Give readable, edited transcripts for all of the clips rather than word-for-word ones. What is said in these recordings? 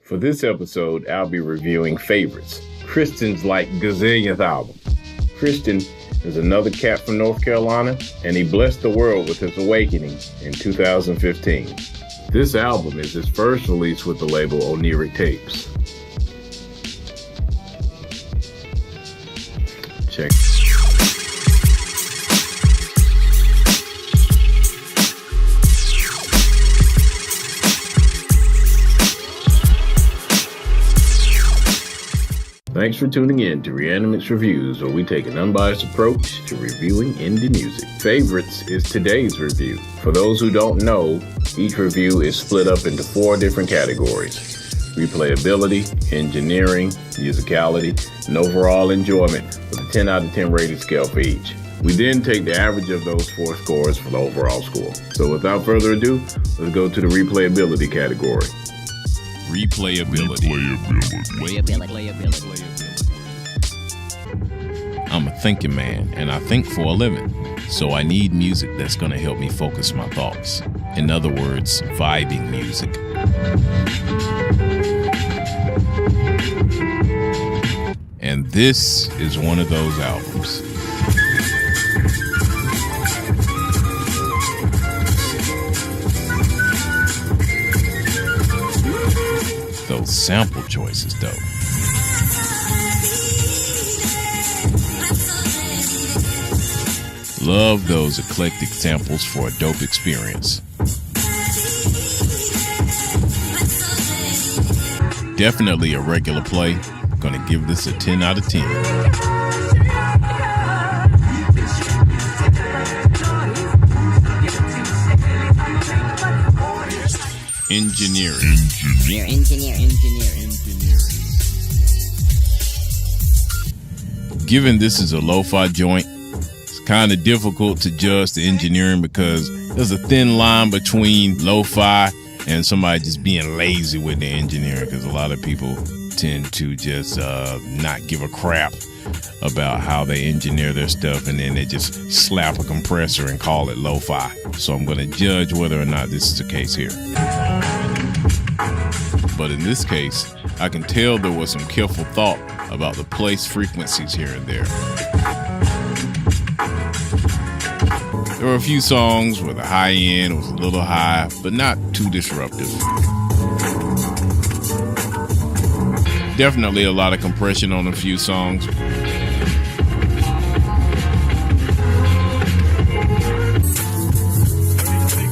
For this episode, I'll be reviewing Favorites, Kristen's like gazillionth album. Kristen is another cat from North Carolina, and he blessed the world with his awakening in 2015. This album is his first release with the label Oniric Tapes. Check. Thanks for tuning in to ReAnimix Reviews, where we take an unbiased approach to reviewing indie music. Favorites is today's review. For those who don't know, each review is split up into 4 different categories: replayability, engineering, musicality, and overall enjoyment, with a 10 out of 10 rating scale for each. We then take the average of those 4 scores for the overall score. So without further ado, let's go to the replayability category. Replayability. I'm a thinking man, and I think for a living. So I need music that's going to help me focus my thoughts. In other words, vibing music. And this is one of those albums. Those sample choices, though. Love those eclectic samples for a dope experience. Definitely a regular play. Gonna give this a 10 out of 10. Engineering. Given this is a lo-fi joint, it's kind of difficult to judge the engineering because there's a thin line between lo-fi and somebody just being lazy with the engineering, because a lot of people tend to just not give a crap about how they engineer their stuff, and then they just slap a compressor and call it lo-fi. So I'm going to judge whether or not this is the case here. But in this case, I can tell there was some careful thought about the place frequencies here and there. There were a few songs where the high end was a little high, but not too disruptive. Definitely a lot of compression on a few songs.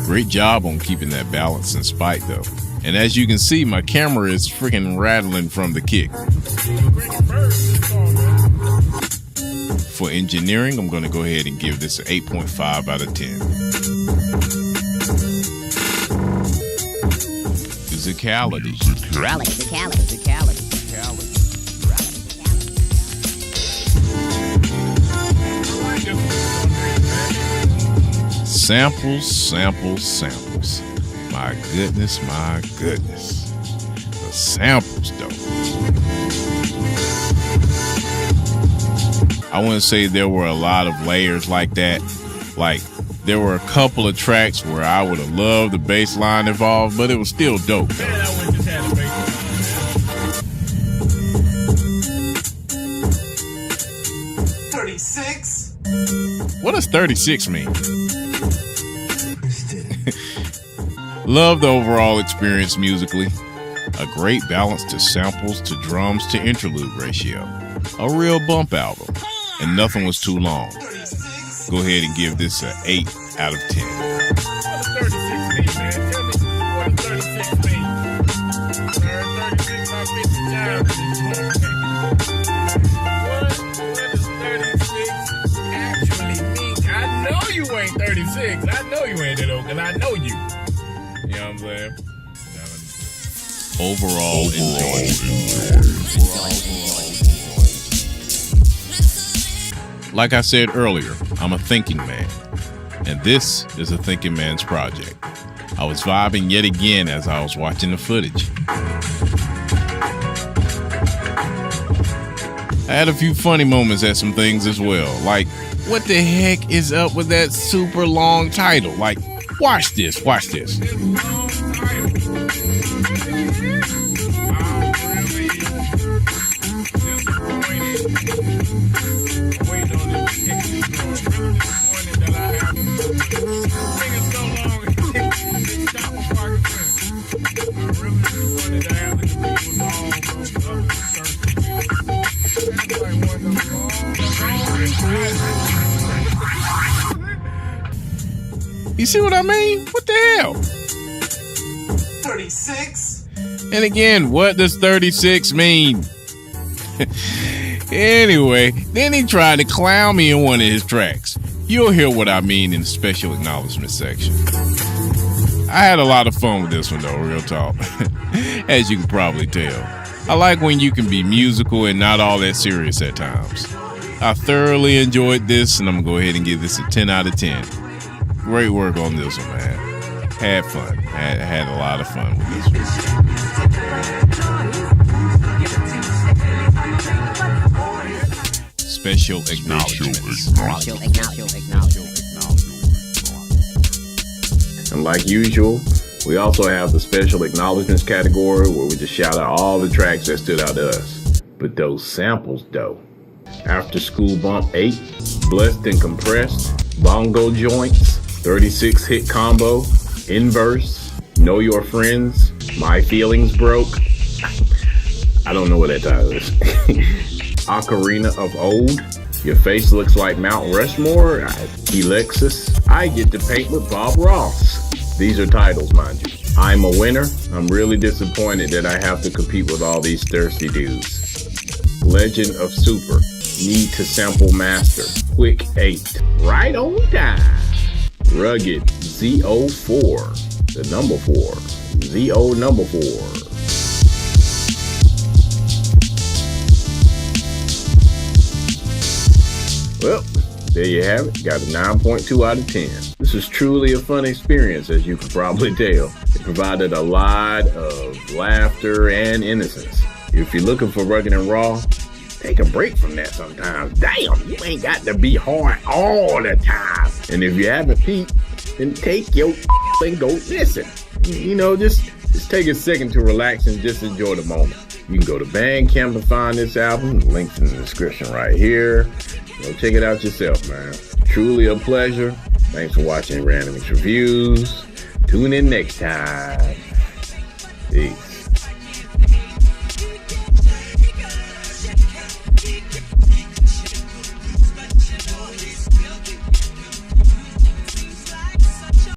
Great job on keeping that balance in spite, though. And as you can see, my camera is freaking rattling from the kick. For engineering, I'm going to go ahead and give this an 8.5 out of 10. Musicality. Samples. My goodness. The samples, though. I wouldn't say there were a lot of layers like that. Like, there were a couple of tracks where I would have loved the bass line involved, but it was still dope, though. 36? What does 36 mean? Love the overall experience musically. A great balance to samples to drums to interlude ratio. A real bump album. And nothing was too long. Go ahead and give this an 8 out of 10. I know you ain't 36. I know you ain't that old, because I know you. You know what I'm saying? Overall enjoyment. Like I said earlier, I'm a thinking man, and this is a thinking man's project. I was vibing yet again as I was watching the footage. I had a few funny moments at some things as well, like, what the heck is up with that super long title? Like, watch this. You see what I mean? What the hell? 36? And again, what does 36 mean? Anyway, then he tried to clown me in one of his tracks. You'll hear what I mean in the special acknowledgement section. I had a lot of fun with this one though, real talk. As you can probably tell. I like when you can be musical and not all that serious at times. I thoroughly enjoyed this, and I'm gonna go ahead and give this a 10 out of 10. Great work on this one, man. Had fun. Had a lot of fun with this one. Special acknowledgements. And like usual, we also have the special acknowledgements category where we just shout out all the tracks that stood out to us. But those samples though. After School Bump 8, Blessed and Compressed, Bongo Joints, 36 Hit Combo, Inverse, Know Your Friends, My Feelings Broke. I don't know what that title is. Ocarina of Old, Your Face Looks Like Mount Rushmore, Alexis, I Get to Paint with Bob Ross. These are titles, mind you. I'm a Winner. I'm really disappointed that I have to compete with all these thirsty dudes. Legend of Super, Need to Sample Master, Quick 8, Right on Time. Rugged, ZO4, the number 4, ZO number 4. Well, there you have it. Got a 9.2 out of 10. This is truly a fun experience, as you can probably tell. It provided a lot of laughter and innocence. If you're looking for rugged and raw, take a break from that sometimes. Damn, you ain't got to be hard all the time. And if you haven't peeped, then take your and go listen. You know, just take a second to relax and just enjoy the moment. You can go to Bandcamp to find this album. Links in the description right here. Go check it out yourself, man. Truly a pleasure. Thanks for watching ReAnimix Reviews. Tune in next time. Peace.